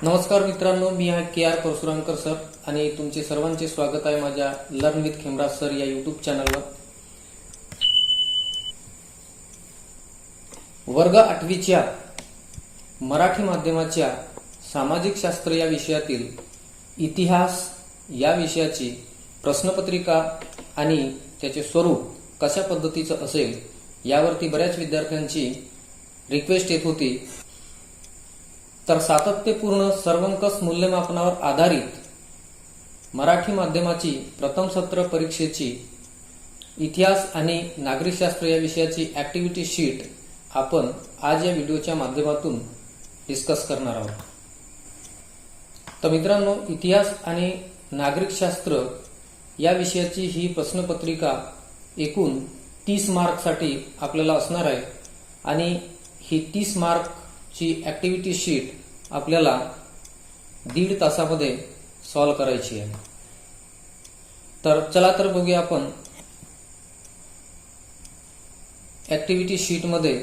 नमस्कार मित्रांनो, मी आहे KR परशुरामकर सर आणि तुमचे सर्वांचे स्वागत आहे माझ्या लर्न विथ खेमराज सर या युट्यूब चॅनलवर। वर्ग 8वीच्या मराठी माध्यमाच्या सामाजिक शास्त्र या विषयातील इतिहास या विषयाची प्रश्नपत्रिका आणि त्याचे स्वरूप कशा पद्धतीचं असेल यावरती बऱ्याच विद्यार्थ्यांची रिक्वेस्ट येत होती। तर सातत्यपूर्ण सर्वंकष मूल्यमापनावर आधारित मराठी माध्यमाची प्रथम सत्र परीक्षेची इतिहास आणि नागरिकशास्त्र या विषयाची ऍक्टिव्हिटी शीट आपण आज या व्हिडिओच्या माध्यमातून डिस्कस करणार आहोत। तर मित्रांनो, इतिहास आणि नागरिकशास्त्र या विषयाची ही प्रश्नपत्रिका एकूण 30 मार्कसाठी आपल्याला असणार आहे आणि ही 30 मार्कची ऍक्टिव्हिटी शीट आपल्याला 1.5 तासामध्ये सॉल्व करायची आहे। तर चला तर बघूया आपण ऍक्टिव्हिटी शीट मध्ये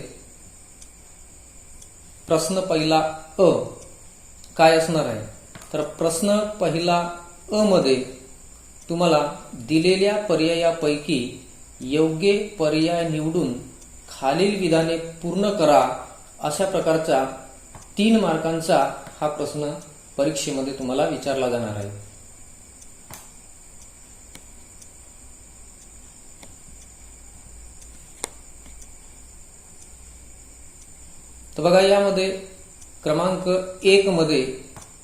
प्रश्न पहिला अ काय असणार आहे। तर प्रश्न पहिला अ मध्ये तुम्हाला दिलेल्या पर्यायापैकी योग्य पर्याय निवडून खालील विधाने पूर्ण करा अशा प्रकारचा 3 मार्कांचा हा प्रश्न परीक्षेमध्ये तुम्हाला विचारला जाणार आहे। तर बघा, यामध्ये क्रमांक 1 मध्ये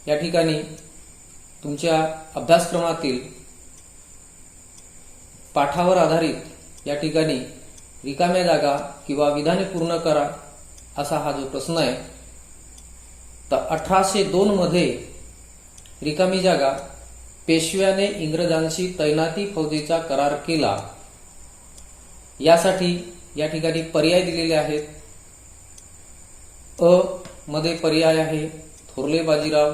या ठिकाणी तुमच्या अभ्यासक्रमातील पाठावर आधारित या ठिकाणी रिकाम्या जागा किंवा विधाने पूर्ण करा असा हा जो प्रश्न आहे। तर 1802 मध्ये रिकामी जागा पेशव्याने इंग्रजांशी तैनाती फौजेचा करार केला यासाठी या ठिकाणी पर्याय दिलेले आहेत। अ मध्ये पर्याय आहे थोरले बाजीराव,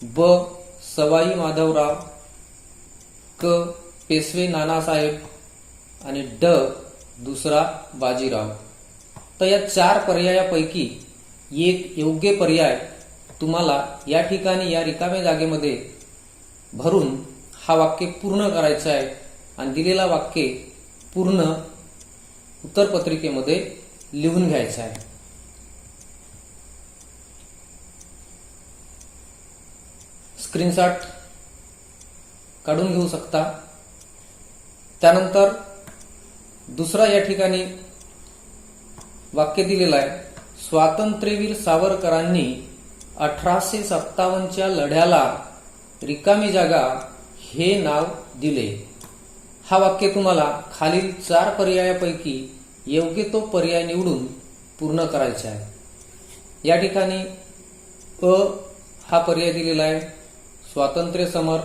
ब सवाई माधवराव, क पेशवे नानासाहेब आणि ड दुसरा बाजीराव। तर या 4 पर्यायापैकी एक योग्य पर्याय तुम्हाला या ठिकाणी या रिकाम्या जागेमध्ये भरून हा वाक्य पूर्ण करायचा आहे आणि दिलेला वाक्य पूर्ण उत्तरपत्रिकेमध्ये लिहून घ्यायचं आहे। स्क्रीनशॉट काढून घेऊ शकता। त्यानंतर दुसरा या ठिकाणी वाक्य दिलेलं आहे, स्वातंत्र्यवीर सावरकरांनी 1857च्या लढ्याला रिकामी जागा हे नाव दिले। हा वाक्य तुम्हाला खालील 4 पर्यायापैकी योग्य तो पर्याय निवडून पूर्ण करायचा आहे। या ठिकाणी अ हा पर्याय दिलेला आहे स्वातंत्र्य समर,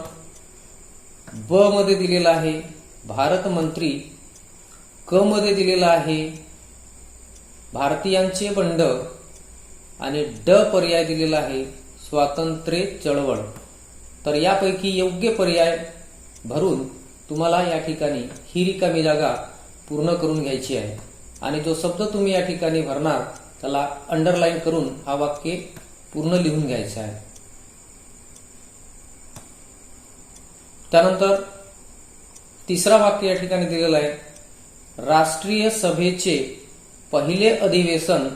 ब मध्ये दिलेला आहे भारत मंत्री, क मध्ये दिलेला आहे भारतीयांचे बंड आणि ड पर्याय दिलेला आहे स्वातंत्र्य चळवळ। तर यापैकी योग्य पर्याय भरून तुम्हाला या ठिकाणी ही रिकामी जागा पूर्ण करून घ्यायची आहे आणि जो शब्द तुम्ही या ठिकाणी भरणार त्याला अंडरलाईन करून हा वाक्य पूर्ण लिहून घ्यायचा आहे। त्यानंतर तिसरा वाक्य या ठिकाणी दिलेला आहे, राष्ट्रीय सभेचे पहिले अधिवेशन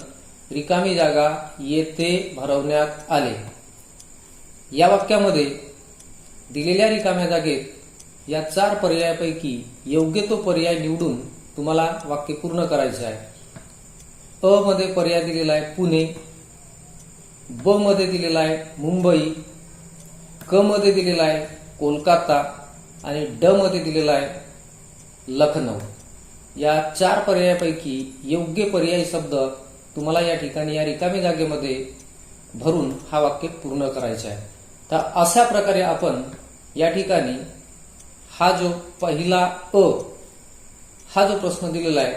रिकामी जागा येथे भरवण्यात आले। या वाक्यामध्ये दिलेल्या रिकाम्या जागेत या 4 पर्यायापैकी योग्य तो पर्याय निवडून तुम्हाला वाक्य पूर्ण करायचे आहे। अ मध्ये पर्याय दिलेला आहे पुणे, ब मध्ये दिलेला आहे मुंबई, क मध्ये दिलेला आहे कोलकाता आणि ड मध्ये दिलेला आहे लखनौ। या 4 पर्यायापैकी योग्य पर्यायी शब्द तुम्हाला या ठिकाणी या रिकामी जागेमध्ये भरून हा वाक्य पूर्ण करायचा आहे। तर अशा प्रकारे आपण या ठिकाणी हा जो पहिला अ हा जो प्रश्न दिलेला आहे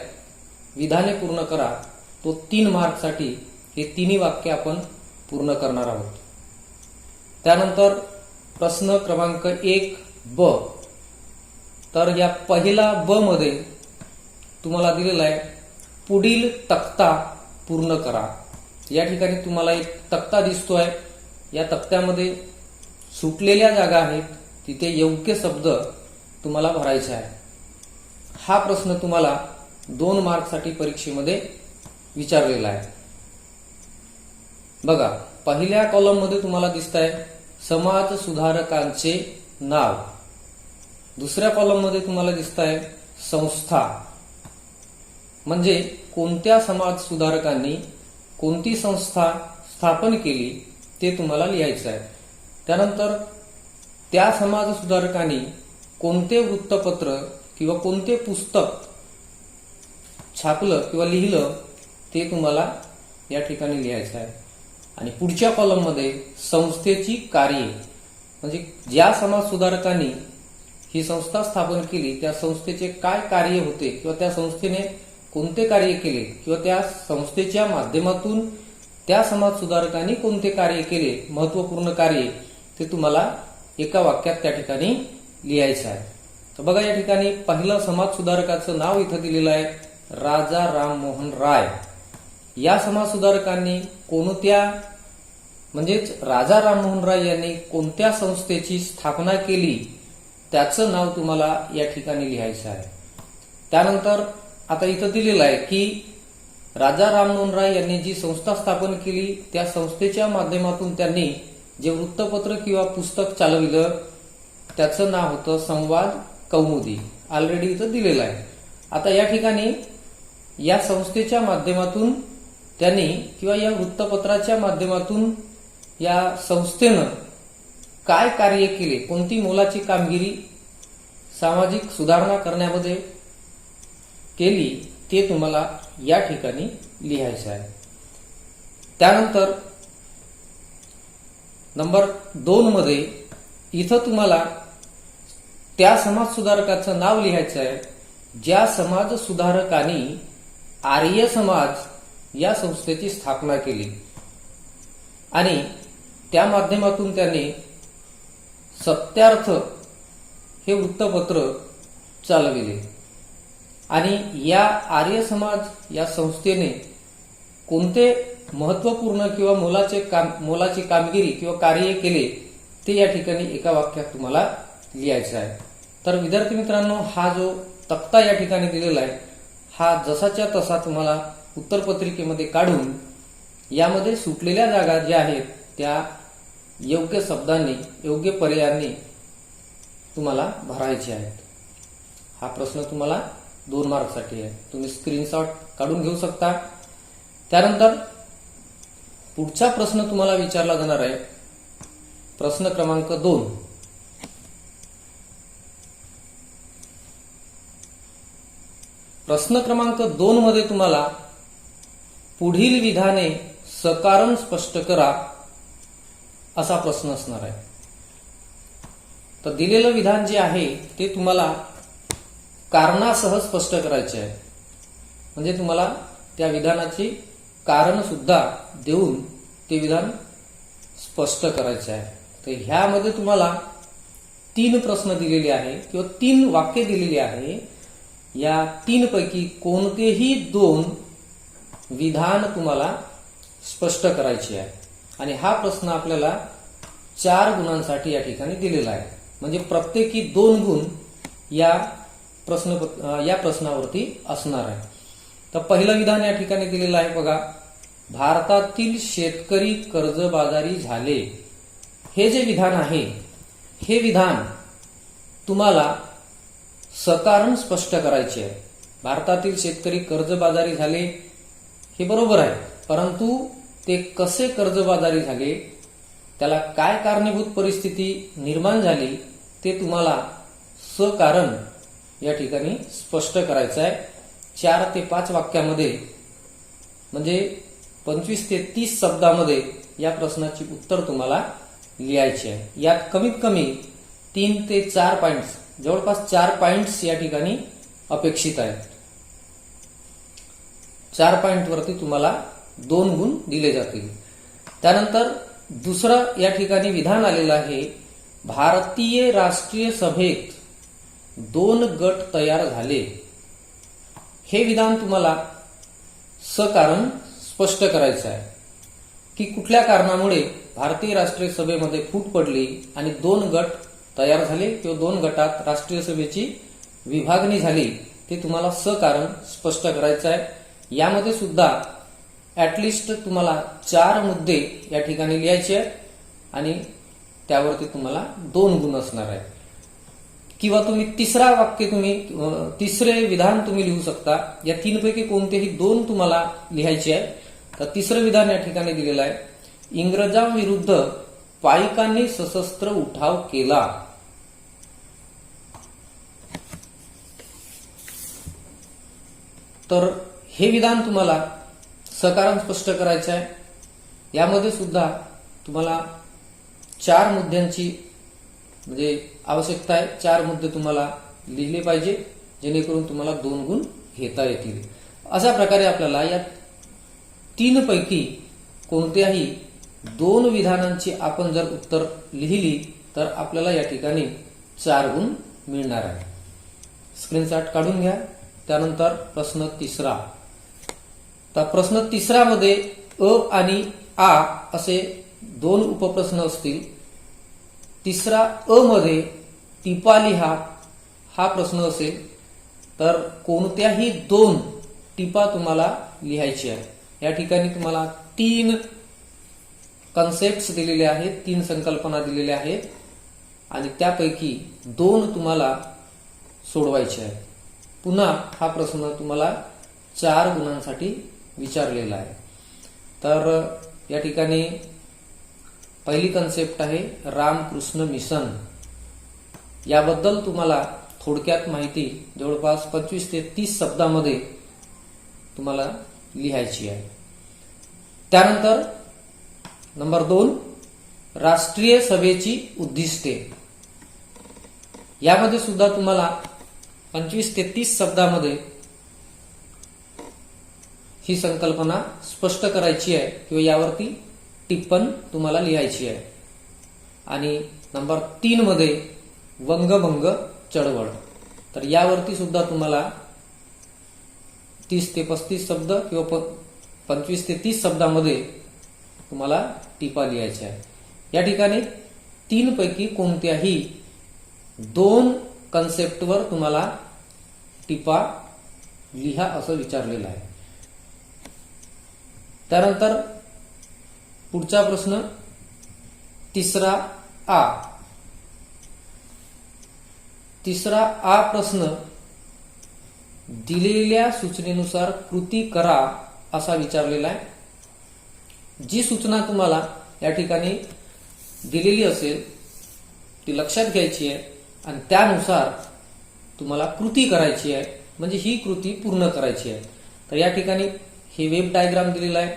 विधाने पूर्ण करा, तो 3 मार्कसाठी हे 3ही वाक्य आपण पूर्ण करणार आहोत। त्यानंतर प्रश्न क्रमांक 1 ब, तर या पहिला ब मध्ये तुम्हाला दिलेला आहे पुढील तक्ता पूर्ण करा। या ठिकाणी तुम्हाला एक तक्ता दिसतोय, या तक्त्यामध्ये सुटलेल्या जागा आहेत तिथे योग्य शब्द तुम्हाला भरायचे आहे. हा प्रश्न तुम्हाला 2 मार्कसाठी परीक्षेमध्ये विचारलेला आहे. बघा, पहिल्या कॉलम मध्ये तुम्हाला दिसत आहे समाज सुधारकांचे नाव. दुसऱ्या कॉलम मध्ये तुम्हाला दिसत आहे संस्था, म्हणजे कोणत्या समाज सुधारकांनी कोणती संस्था स्थापन केली ते तुम्हाला लिहायचं आहे. त्यानंतर त्या समाज सुधारकांनी कोणते वृत्तपत्र किंवा कोणते पुस्तक छापलं किंवा लिहिलं ते तुम्हाला या ठिकाणी लिहायचं आहे. आणि पुढच्या कॉलममध्ये संस्थेची कार्ये, म्हणजे ज्या समाज सुधारकांनी ही संस्था स्थापन केली त्या संस्थेचे काय कार्य होते किंवा त्या संस्थेने कोणते कार्य केले किंवा त्या संस्थेच्या माध्यमातून त्या समाज सुधारकांनी कोणते कार्य केले, महत्वपूर्ण कार्य, ते तुम्हाला एका वाक्यात त्या ठिकाणी लिहायचं आहे. तर बघा, या ठिकाणी पहिलं समाज सुधारकाचं नाव इथं दिलेलं आहे राजा राममोहन राय. या समाज सुधारकांनी कोणत्या, म्हणजेच राजा राममोहन राय यांनी कोणत्या संस्थेची स्थापना केली त्याचं नाव तुम्हाला या ठिकाणी लिहायचं आहे. त्यानंतर आता इथं दिलेलं आहे की राजा राममोहन राय यांनी जी संस्था स्थापन केली त्या संस्थेच्या माध्यमातून त्यांनी जे वृत्तपत्र किंवा पुस्तक चालविलं त्याचं नाव होतं संवाद कौमुदी. ऑलरेडी इथं दिलेलं आहे. आता या ठिकाणी या संस्थेच्या माध्यमातून त्यांनी किंवा या वृत्तपत्राच्या माध्यमातून या संस्थेनं काय कार्य केले, कोणती मोलाची कामगिरी सामाजिक सुधारणा करण्यामध्ये केली ते तुम्हाला या ठिकाणी लिहायचं आहे. त्यानंतर नंबर 2 मध्ये इथं तुम्हाला त्या समाज सुधारकाचं नाव लिहायचं आहे ज्या समाज सुधारकांनी आर्य समाज या संस्थेची स्थापना केली आणि त्या माध्यमातून त्यांनी सत्यार्थ हे वृत्तपत्र चालविले. आणि या आर्य समाज या संस्थेने कोणते महत्वपूर्ण किंवा मोलाची कामगिरी किंवा कार्य केले ते या ठिकाणी एका वाक्यात तुम्हाला लिहायचं आहे. तर विद्यार्थी मित्रांनो, हा जो तक्ता या ठिकाणी दिलेला आहे हा जसाच्या तसा तुम्हाला उत्तरपत्रिकेमध्ये काढून यामध्ये सुटलेल्या जागा ज्या आहेत त्या योग्य शब्दांनी, योग्य पर्यायांनी तुम्हाला भरायचे आहेत. हा प्रश्न तुम्हाला 2 मार्कसाठी आहे. तुम्ही स्क्रीनशॉट काढून घेऊ शकता. त्यानंतर पुढचा प्रश्न तुम्हाला विचारला जाणार आहे प्रश्न क्रमांक 2. प्रश्न क्रमांक 2 मध्ये तुम्हाला पुढील विधाने सकारण स्पष्ट करा असा प्रश्न असणार आहे. तर दिलेलं विधान जे आहे ते तुम्हाला कारणासह स्पष्ट करायचे आहे. म्हणजे तुम्हाला त्या विधानाची कारण सुद्धा देऊन ते विधान स्पष्ट करायचे आहे. तर ह्यामध्ये तुम्हाला 3 प्रश्न दिलेले आहे किंवा 3 वाक्य दिलेली आहे. या 3 पैकी कोणतेही 2 विधान तुम्हाला स्पष्ट करायचे आहे. आणि हा प्रश्न आपल्याला 4 गुणांसाठी या ठिकाणी दिलेला आहे. म्हणजे प्रत्येकी 2 गुण या प्रश्नावरती असणार आहे. तर पहिलं विधान या ठिकाणी दिलेलं आहे बघा, भारतातील शेतकरी कर्जबाजारी झाले. हे जे विधान आहे हे विधान तुम्हाला सकारण स्पष्ट करायचे आहे. भारतातील शेतकरी कर्जबाजारी झाले हे बरोबर आहे, परंतु ते कसे कर्जबाजारी झाले, त्याला काय कारणीभूत परिस्थिती निर्माण झाली ते तुम्हाला सकारण या ठिकाणी स्पष्ट करायचं आहे. 4 ते 5 वाक्यामध्ये, म्हणजे 25 ते 30 शब्दामध्ये या प्रश्नाची उत्तर तुम्हाला लिहायची आहे. यात कमीत कमी 3 ते 4 पॉइंट्स, जवळपास 4 पॉइंट्स या ठिकाणी अपेक्षित आहेत. 4 पॉइंटवरती तुम्हाला 2 गुण दिले जातील. त्यानंतर दुसरं या ठिकाणी विधान आलेलं आहे, भारतीय राष्ट्रीय सभेत 2 गट तयार झाले. हे विधान तुम्हाला सकारण स्पष्ट करायचं आहे की कुठल्या कारणामुळे भारतीय राष्ट्रीय सभेमध्ये फूट पडली आणि 2 गट तयार झाले किंवा 2 गटात राष्ट्रीय सभेची विभागणी झाली, ते तुम्हाला सकारण स्पष्ट करायचं आहे। यामध्ये सुद्धा ऍटलिस्ट तुम्हाला 4 मुद्दे या ठिकाणी लिहायचे आहेत आणि त्यावरती तुम्हाला 2 गुण असणार आहे। किंवा तुम्ही तिसरे विधान तुम्ही लिहू शकता। या 3 पैकी कोणतेही 2 तुम्हाला लिहायचे आहे। तर तिसरं विधान या ठिकाणी दिलेलं आहे, इंग्रजांविरुद्ध पाईकांनी सशस्त्र उठाव केला। तर हे विधान तुम्हाला सकारण स्पष्ट करायचे आहे। यामध्ये सुद्धा तुम्हाला 4 मुद्द्यांची म्हणजे आवश्यकता आहे। 4 मुद्दे तुम्हाला लिहिले पाहिजे, जेणेकरून तुम्हाला 2 गुण घेता येतील। अशा प्रकारे आपल्याला या 3 पैकी कोणत्याही 2 विधानांची आपण जर उत्तर लिहिली तर आपल्याला या ठिकाणी 4 गुण मिळणार आहे। स्क्रीनशॉट काढून घ्या। त्यानंतर प्रश्न तिसरा। तर प्रश्न तिसऱ्यामध्ये अ आणि आ असे 2 उपप्रश्न असतील। तिसरा अ मध्ये टिपा लिहा हा प्रश्न असेल। तर कोणत्याही 2 टिपा तुम्हाला लिहायची आहे। या ठिकाणी तुम्हाला 3 कन्सेप्ट्स दिलेले आहेत, 3 संकल्पना दिलेल्या आहेत आणि त्यापैकी 2 तुम्हाला सोडवायचे आहेत। पुन्हा हा प्रश्न तुम्हाला 4 गुणांसाठी विचारलेला आहे। तर या ठिकाणी पहिली कन्सेप्ट आहे रामकृष्ण मिशन। याबद्दल तुम्हाला थोडक्यात माहिती जवळपास 25 ते 30 शब्दामध्ये तुम्हाला लिहायची आहे। त्यानंतर नंबर 2 राष्ट्रीय सभेची उद्दिष्टे। यामध्ये सुद्धा तुम्हाला 25 ते 30 शब्दामध्ये ही संकल्पना स्पष्ट करायची आहे किंवा यावरती टिप्पण तुम्हाला लिहायची आहे। आणि नंबर 3 मध्ये वंगभंग चळवळ। तर यावरती सुद्धा तुम्हाला 30 ते 35 शब्द किंवा 25 ते 30 शब्दामध्ये तुम्हाला टिपा लिहायच्या आहे। या ठिकाणी 3 पैकी कोणत्याही 2 कन्सेप्टवर तुम्हाला टिपा लिहा असं विचारलेलं आहे। त्यानंतर पुढचा प्रश्न तिसरा आ। तिसरा आ प्रश्न दिलेल्या सूचनेनुसार कृती करा असा विचारलेला आहे। जी सूचना तुम्हाला या ठिकाणी दिलेली असेल ती लक्षात घ्यायची आहे आणि त्यानुसार तुम्हाला कृती करायची आहे, म्हणजे ही कृती पूर्ण करायची आहे। तर या ठिकाणी हे वेब डायग्राम दिलेला आहे,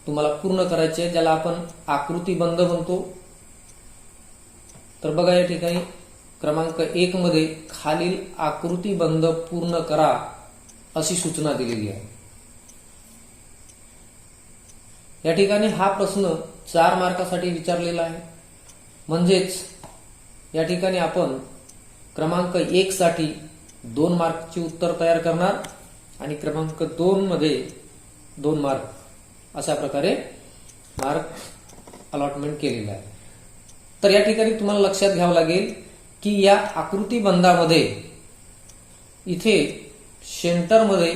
तुम्हाला पूर्ण करायचे आहे, ज्याला आपण आकृतीबंध म्हणतो। तर बघा या ठिकाणी क्रमांक 1 मध्ये खालील आकृतीबंध पूर्ण करा अशी सूचना दिलेली आहे। या ठिकाणी हा प्रश्न 4 मार्कासाठी विचारलेला आहे। म्हणजेच या ठिकाणी आपण क्रमांक 1 साठी 2 मार्कची उत्तर तयार करणार आणि क्रमांक 2 मध्ये 2 मार्क अशा प्रकारे मार्क अलॉटमेंट केलेला आहे। तर या ठिकाणी तुम्हाला लक्षात घ्यावं लागेल की या आकृतीबंधामध्ये इथे सेंटरमध्ये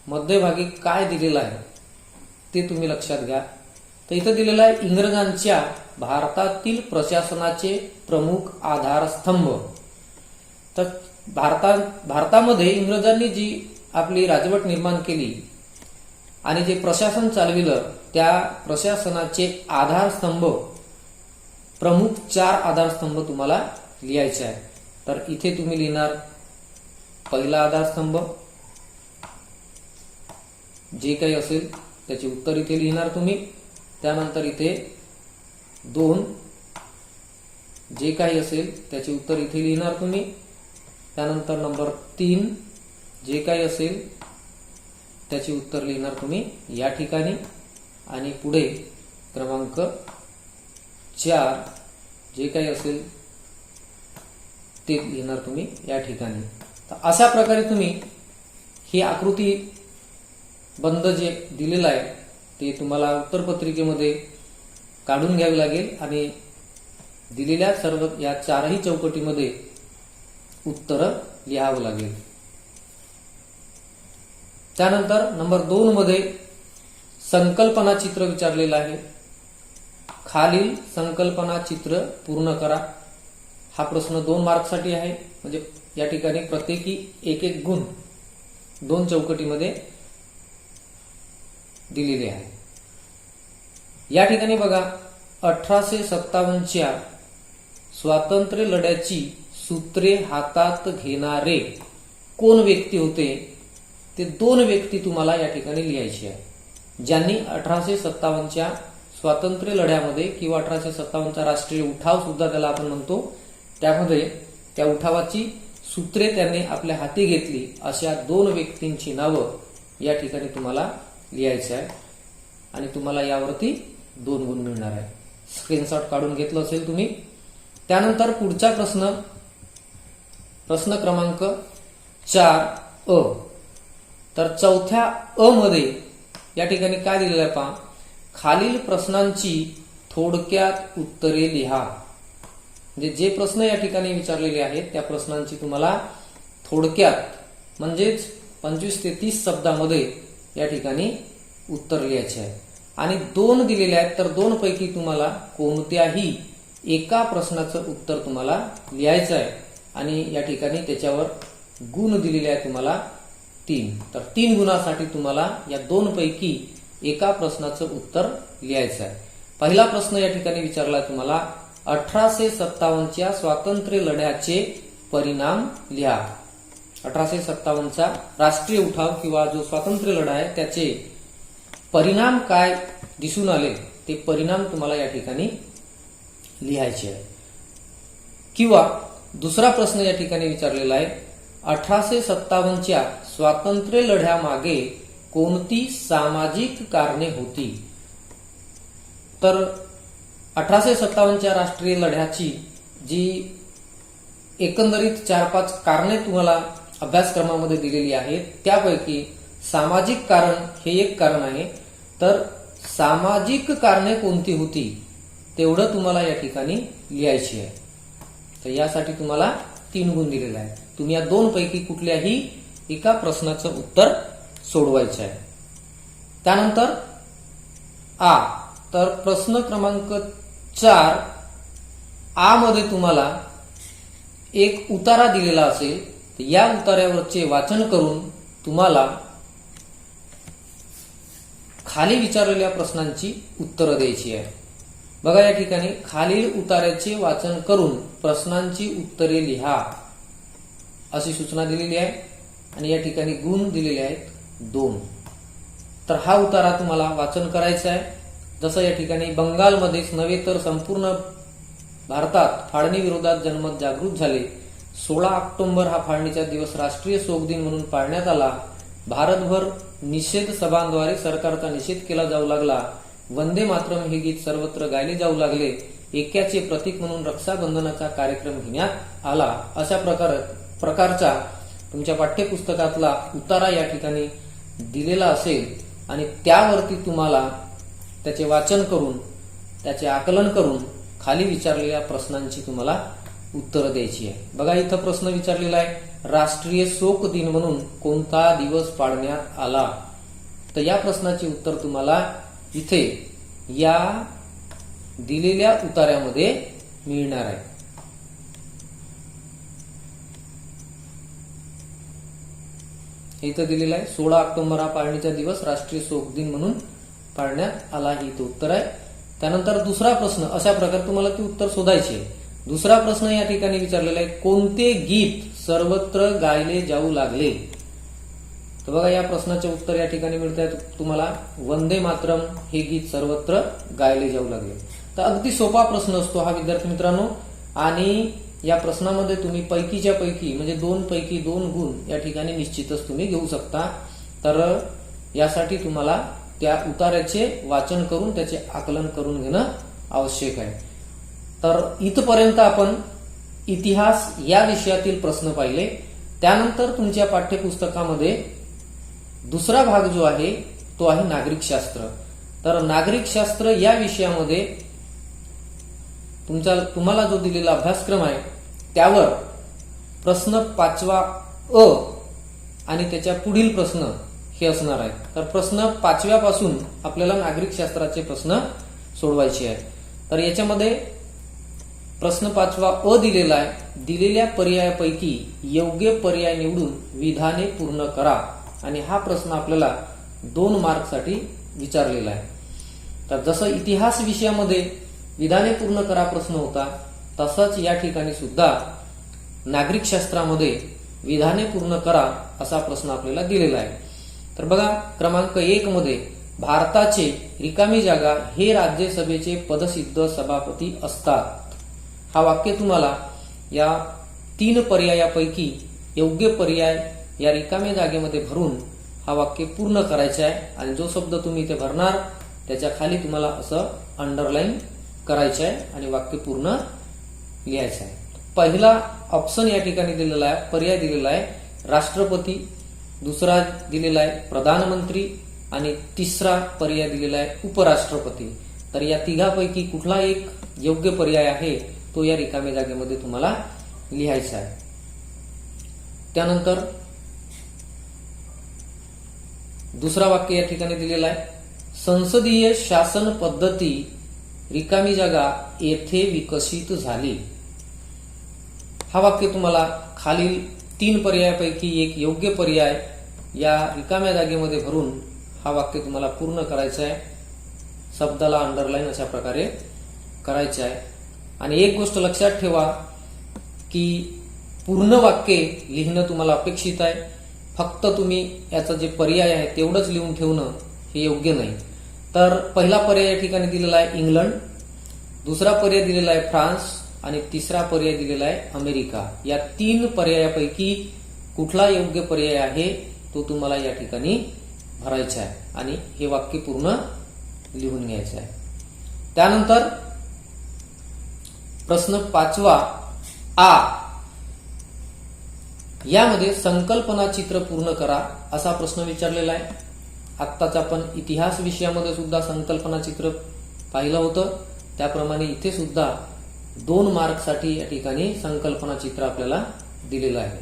मध्यभागी काय दिलेलं आहे ते तुम्ही लक्षात घ्या। तर इथं दिलेलं आहे इंग्रजांच्या भारतातील प्रशासनाचे प्रमुख आधारस्तंभ। तर भारतामध्ये इंग्रजांनी जी आपली राजवट निर्माण केली आणि जे प्रशासन चालविलं त्या प्रशासनाचे आधारस्तंभ, प्रमुख 4 आधारस्तंभ तुम्हाला लिहायचे आहे। तर इथे तुम्ही लिहिणार पहिला आधारस्तंभ, जे काही असेल त्याचे उत्तर इथे लिहिणार तुम्ही। त्यानंतर इथे 2, जे काही असेल त्याचे उत्तर इथे लिहिणार तुम्ही। त्यानंतर नंबर 3, जे काही असेल त्याचे उत्तर लिहिणार तुम्ही या ठिकाणी आणि पुढे क्रमांक 4, जे काही असेल ते लिहिणार तुम्ही या ठिकाणी। तर अशा प्रकारे तुम्ही ही आकृती बंध जे दिलेला आहे ते तुम्हाला उत्तरपत्रिकेमध्ये काढून घ्यावे लागेल आणि दिलेल्या सर्व या चारही चौकटीमध्ये उत्तर लिहावं लागेल. त्यानंतर नंबर 2 मध्ये संकल्पना चित्र विचारलेलं आहे. खालील संकल्पना चित्र पूर्ण करा. हा प्रश्न 2 मार्कसाठी आहे. म्हणजे या ठिकाणी प्रत्येकी 1-1 गुण 2 चौकटीमध्ये दिलेले आहे. या ठिकाणी बघा 1857च्या स्वातंत्र्य लढ्याची सूत्रे हातात घेणारे कोण व्यक्ती होते, ते 2 व्यक्ती तुम्हाला या ठिकाणी लिहायचे आहे. ज्यांनी 1857च्या स्वातंत्र्य लढ्यामध्ये किंवा 1857चा राष्ट्रीय उठाव सुद्धा त्याला आपण म्हणतो, त्यामध्ये त्या उठावाची सूत्रे त्यांनी आपल्या हाती घेतली, अशा 2 व्यक्तींची नावं या ठिकाणी तुम्हाला लिहायचं आहे आणि तुम्हाला यावरती 2 गुण मिळणार आहे. स्क्रीनशॉट काढून घेतलं असेल तुम्ही. त्यानंतर पुढचा प्रश्न क्रमांक 4 तर चौथ्या अ मध्ये या ठिकाणी काय दिलेलं आहे पहा. खालील प्रश्नांची थोडक्यात उत्तरे लिहा. म्हणजे जे प्रश्न या ठिकाणी विचारलेले आहेत त्या प्रश्नांची तुम्हाला थोडक्यात म्हणजेच 25 ते 30 शब्दामध्ये या ठिकाणी उत्तर लिहायचे आहे. आणि 2 दिलेले आहेत, तर 2 पैकी तुम्हाला कोणत्याही एका प्रश्नाचं उत्तर तुम्हाला लिहायचं आहे आणि या ठिकाणी त्याच्यावर गुण दिलेले आहे तुम्हाला 3. तर 3 गुणासाठी तुम्हाला या 2 पैकी एका प्रश्नाचं उत्तर लिहायचं आहे. पहिला प्रश्न या ठिकाणी विचारला तुम्हाला 1857च्या स्वातंत्र्य लढ्याचे परिणाम लिहा. 1857चा राष्ट्रीय उठाव किंवा जो स्वातंत्र्य लढा आहे त्याचे परिणाम काय दिसून आले ते परिणाम तुम्हाला या ठिकाणी लिहायचे आहे. किंवा दुसरा प्रश्न या ठिकाणी विचारलेला आहे 1857च्या स्वातंत्र्य लढ्यामागे कोणती सामाजिक कारणे होती. तर 1857च्या राष्ट्रीय लढ्याची जी एकंदरीत 4-5 कारणे तुम्हाला अभ्यासक्रमामध्ये दिलेली आहेत, त्यापैकी सामाजिक कारण हे एक कारण आहे. तर सामाजिक कारणे कोणती होती तेवढं तुम्हाला या ठिकाणी लिहायची आहे. तर यासाठी तुम्हाला 3 गुण दिलेले आहेत. तुम्ही या 2 पैकी कुठल्याही एका प्रश्नाचं उत्तर सोडवायचं आहे. त्यानंतर तर प्रश्न क्रमांक 4 मध्ये तुम्हाला एक उतारा दिलेला असेल, तर या उतार्यावरचे वाचन करून तुम्हाला खाली विचारलेल्या प्रश्नांची उत्तरं द्यायची आहे. बघा या ठिकाणी खालील उतार्याचे वाचन करून प्रश्नांची उत्तरे लिहा अशी सूचना दिलेली आहे आणि या ठिकाणी गुण दिलेले आहेत 2. तर हा उतारा तुम्हाला वाचन करायचा आहे. जसं या ठिकाणी बंगालमध्येच नव्हे तर संपूर्ण भारतात फाळणी विरोधात जनमत जागृत झाले. 16 ऑक्टोबर हा फाळणीचा दिवस राष्ट्रीय शोक दिन म्हणून पाळण्यात आला. भारतभर निषेध सभांद्वारे सरकारचा निषेध केला जाऊ लागला. वंदे मातरम हे गीत सर्वत्र गायले जाऊ लागले. ऐक्याचे प्रतीक म्हणून रक्षाबंधनाचा कार्यक्रम घेण्यात आला. अशा प्रकारचा तुमच्या पाठ्यपुस्तकातला उतारा या ठिकाणी दिलेला असेल आणि त्यावरती तुम्हाला त्याचे वाचन करून त्याचे आकलन करून खाली विचारलेल्या प्रश्नांची तुम्हाला उत्तर द्यायची आहे. बघा इथं प्रश्न विचारलेला आहे राष्ट्रीय शोक दिन म्हणून कोणता दिवस पाळण्यात आला. तर या प्रश्नाचे उत्तर तुम्हाला इथे या दिलेल्या उतार्यामध्ये मिळणार आहे. इथं दिलेलं आहे 16 ऑक्टोबर हा पाळणीचा दिवस राष्ट्रीय शोक दिन म्हणून पाळण्यात आला. ही तो उत्तर आहे. त्यानंतर दुसरा प्रश्न अशा प्रकारे तुम्हाला ते उत्तर शोधायचे. दुसरा प्रश्न या ठिकाणी विचारलेला आहे कोणते गीत सर्वत्र गायले जाऊ लागले. तर बघा या प्रश्नाचे उत्तर या ठिकाणी मिळत आहे तुम्हाला वंदे मातरम हे गीत सर्वत्र गायले जाऊ लागले. तर अगदी सोपा प्रश्न असतो हा विद्यार्थी मित्रांनो आणि या प्रश्नामध्ये तुम्ही पैकीच्या पैकी म्हणजे 2 पैकी 2 गुण या ठिकाणी निश्चितच तुम्ही घेऊ शकता. तर यासाठी तुम्हाला त्या उतार्याचे वाचन करून त्याचे आकलन करून घेणं आवश्यक आहे. तर इथपर्यंत आपण इतिहास या विषयातील प्रश्न पाहिले. त्यानंतर तुमच्या पाठ्यपुस्तकामध्ये दुसरा भाग जो आहे तो आहे नागरिकशास्त्र. तर नागरिक शास्त्र या विषयामध्ये तुम्हाला जो दिलेला अभ्यासक्रम आहे त्यावर प्रश्न 5वा अ आणि त्याच्या पुढील प्रश्न हे असणार आहे. तर प्रश्न 5व्या पासून आपल्याला नागरिक शास्त्राचे प्रश्न सोडवायचे आहे. तर याच्यामध्ये प्रश्न 5वा अ दिलेला आहे. दिलेल्या पर्यायापैकी योग्य पर्याय निवडून विधाने पूर्ण करा. आणि हा प्रश्न आपल्याला 2 मार्कसाठी विचारलेला आहे. तर जसं इतिहास विषयामध्ये विधाने पूर्ण करा प्रश्न होता, तसंच या ठिकाणी सुद्धा नागरिक शास्त्रामध्ये विधाने पूर्ण करा असा प्रश्न आपल्याला दिलेला आहे. तर बघा, क्रमांक 1 मध्ये भारताचे रिकामी जागा हे राज्यसभेचे पदसिद्ध सभापती असतात. हा वाक्य तुम्हाला या 3 पर्यायापैकी योग्य पर्याय या रिकाम्या जागेमध्ये भरून हा वाक्य पूर्ण करायचा आहे. आणि जो शब्द तुम्ही इथे भरणार त्याच्या खाली तुम्हाला असं अंडरलाईन करायचं आहे आणि वाक्य पूर्ण लिहायचं आहे. पहिला ऑप्शन या ठिकाणी दिलेला आहे, पर्याय दिलेला आहे राष्ट्रपती, दुसरा दिलेला आहे प्रधानमंत्री आणि तिसरा पर्याय दिलेला आहे उपराष्ट्रपती. तर या तिघापैकी कुठला एक योग्य पर्याय आहे तो या रिकाम्या जागेमध्ये तुम्हाला लिहायचा आहे. त्यानंतर दुसरा वाक्य या ठिकाणी दिलेला आहे, संसदीय शासन पद्धती रिकामी जागा येथे विकसित झाली. हा वाक्य तुम्हाला खालील 3 पर्यायापैकी एक योग्य पर्याय या रिकाम्या जागेमध्ये भरून हा वाक्य तुम्हाला पूर्ण करायचा आहे. शब्दाला अंडरलाईन अशा प्रकारे करायचे आहे. आणि एक गोष्ट लक्षात ठेवा की पूर्ण वाक्य लिहिणं तुम्हाला अपेक्षित आहे. फक्त तुम्ही याचा जे पर्याय आहे तेवढंच लिहून ठेवणं हे योग्य नाही. तर पहिला पर्याय या ठिकाणी दिलेला आहे इंग्लंड, दुसरा पर्याय दिलेला आहे फ्रान्स आणि तिसरा पर्याय दिलेला आहे अमेरिका. या 3 पर्यायापैकी कुठला योग्य पर्याय आहे तो तुम्हाला या ठिकाणी भरायचा आहे आणि हे वाक्य पूर्ण लिहून घ्यायचं आहे. त्यानंतर प्रश्न 5वा आ यामध्ये संकल्पना चित्र पूर्ण करा असा प्रश्न विचारलेला आहे. आत्ताच आपण इतिहास विषयामध्ये सुद्धा संकल्पना चित्र पाहिलं होतं, त्याप्रमाणे इथे सुद्धा 2 मार्कसाठी या ठिकाणी संकल्पना चित्र आपल्याला दिलेलं आहे.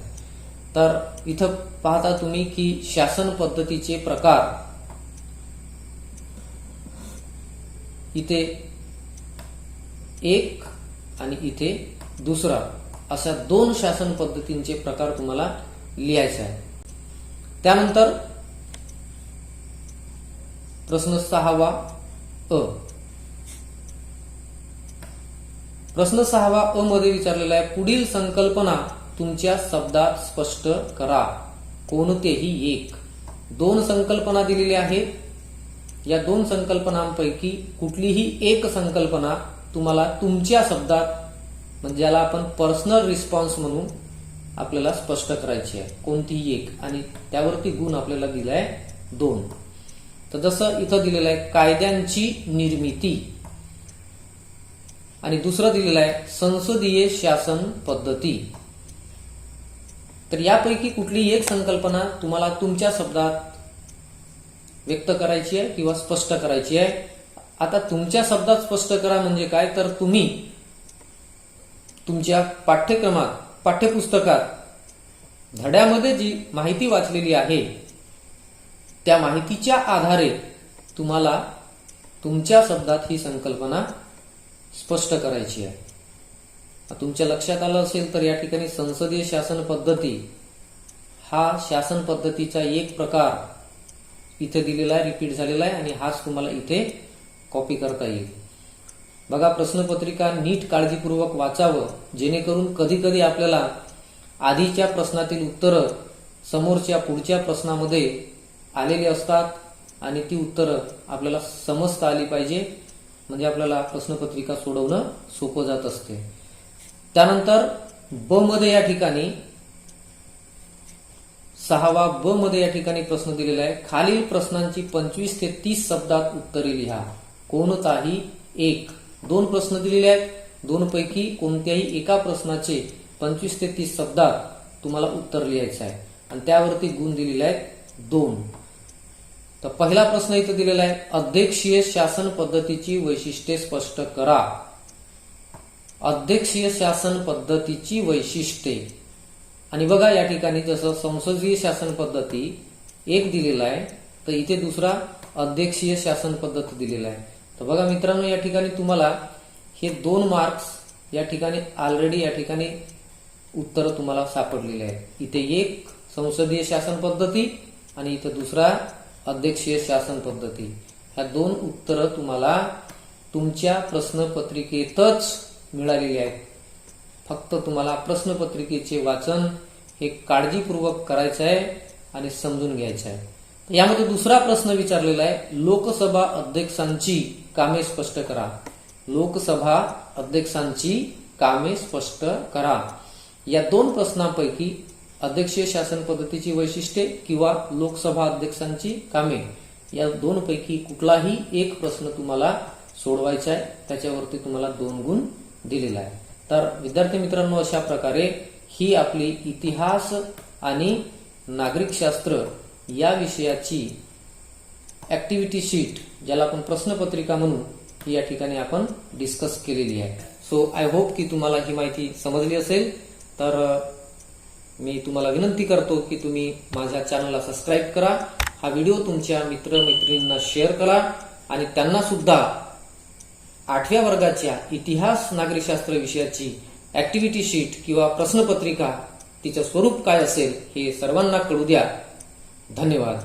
तर इथं पाहता तुम्ही की शासन पद्धतीचे प्रकार, इथे 1 आणि इथे दुसरा अशा 2 शासन पद्धतींचे प्रकार तुम्हाला लिहायचे आहे. त्यानंतर प्रश्न 6वा अ. प्रश्न 6वा अ मध्ये विचारलेला आहे, पुढील संकल्पना तुमच्या शब्दात स्पष्ट करा. कोणतेही एक. 2 संकल्पना दिलेल्या आहेत. या 2 संकल्पनांपैकी कुठलीही एक संकल्पना तुम्हाला तुमच्या शब्दात, म्हणजे ज्याला आपण पर्सनल रिस्पॉन्स म्हणून, आपल्याला स्पष्ट करायची आहे. कोणतीही एक. आणि त्यावरती गुण आपल्याला दिलाय 2. तर जसं इथं दिलेलं आहे कायद्यांची निर्मिती आणि दुसरं दिलेलं आहे संसदीय शासन पद्धती. तर यापैकी कुठलीही एक संकल्पना तुम्हाला तुमच्या शब्दात व्यक्त करायची आहे किंवा स्पष्ट करायची आहे. आता तुमच्या शब्दात स्पष्ट करा म्हणजे काय, तर तुम्ही तुमच्या पाठ्यक्रमात, पाठ्यपुस्तकात धड्यामध्ये जी माहिती वाचलेली आहे त्या माहितीच्या आधारे तुम्हाला तुमच्या शब्दात ही संकल्पना स्पष्ट करायची आहे. तुमच्या लक्षात आलं असेल तर या ठिकाणी संसदीय शासन पद्धती हा शासन पद्धतीचा एक प्रकार इथे दिलेला आहे, रिपीट झालेला आहे आणि हाच तुम्हाला इथे कॉपी करता येईल. बघा, प्रश्नपत्रिका नीट काळजीपूर्वक वाचावं, जेणेकरून कधी कधी आपल्याला आधीच्या प्रश्नातील उत्तरं समोरच्या पुढच्या प्रश्नामध्ये आलेली असतात आणि ती उत्तरं आपल्याला समजता आली पाहिजे, म्हणजे आपल्याला प्रश्नपत्रिका सोडवणं सोपं जात असते. त्यानंतर ब मध्ये या ठिकाणी 6वा ब मध्ये या ठिकाणी प्रश्न दिलेला आहे, खालील प्रश्नांची 25 ते 30 शब्दात उत्तरे लिहा. कोणताही एक. 2 प्रश्न दिलेले आहेत. 2 पैकी कोणत्याही एका प्रश्नाचे 25 ते 30 शब्दात तुम्हाला उत्तर लिहायचं आहे आणि त्यावरती गुण दिलेले आहेत 2. तर पहिला प्रश्न इथं दिलेला आहे, अध्यक्षीय शासन पद्धतीची वैशिष्ट्ये स्पष्ट करा. अध्यक्षीय शासन पद्धतीची वैशिष्ट्ये. आणि बघा या ठिकाणी जसं संसदीय शासन पद्धती एक दिलेला आहे, तर इथे दुसरा अध्यक्षीय शासन पद्धती दिलेला आहे. तर बघा मित्रांनो, या ठिकाणी तुम्हाला हे 2 मार्क्स या ठिकाणी ऑलरेडी या ठिकाणी उत्तर तुम्हाला सापडलेले आहेत. इथे एक संसदीय शासन पद्धती आणि इथे दुसरा अध्यक्षीय शासन पद्धती. ह्या 2 उत्तरं तुम्हाला तुमच्या प्रश्नपत्रिकेतच मिळालेली आहेत. फक्त तुम्हाला प्रश्नपत्रिकेचे वाचन हे काळजीपूर्वक करायचं आहे आणि समजून घ्यायचं आहे. यामध्ये दुसरा प्रश्न विचारलेला आहे, लोकसभा अध्यक्षांची कामे स्पष्ट करा. लोकसभा अध्यक्षांची कामे स्पष्ट करा. या 2 प्रश्नांपैकी अध्यक्षीय शासन पद्धतीची वैशिष्ट्ये किंवा लोकसभा अध्यक्षांची कामे या 2 पैकी कुठलाही एक प्रश्न तुम्हाला सोडवायचा आहे. त्याच्यावरती तुम्हाला 2 गुण दिलेला आहे. तर विद्यार्थी मित्रांनो, अशा प्रकारे ही आपली इतिहास आणि नागरिकशास्त्र या विषयाची ऍक्टिव्हिटी शीट, ज्याला आपण प्रश्नपत्रिका म्हणू, ही या ठिकाणी आपण डिस्कस केलेली आहे. सो आय होप की तुम्हाला ही माहिती समजली असेल. तर मी तुम्हाला विनंती करतो की तुम्ही माझ्या चॅनलला सबस्क्राईब करा, हा व्हिडिओ तुमच्या मित्रमैत्रिणींना शेअर करा आणि त्यांना सुद्धा 8व्या वर्गाच्या इतिहास नागरिकशास्त्र विषयाची ऍक्टिव्हिटी शीट किंवा प्रश्नपत्रिका, तिचं स्वरूप काय असेल हे सर्वांना कळू द्या. धन्यवाद.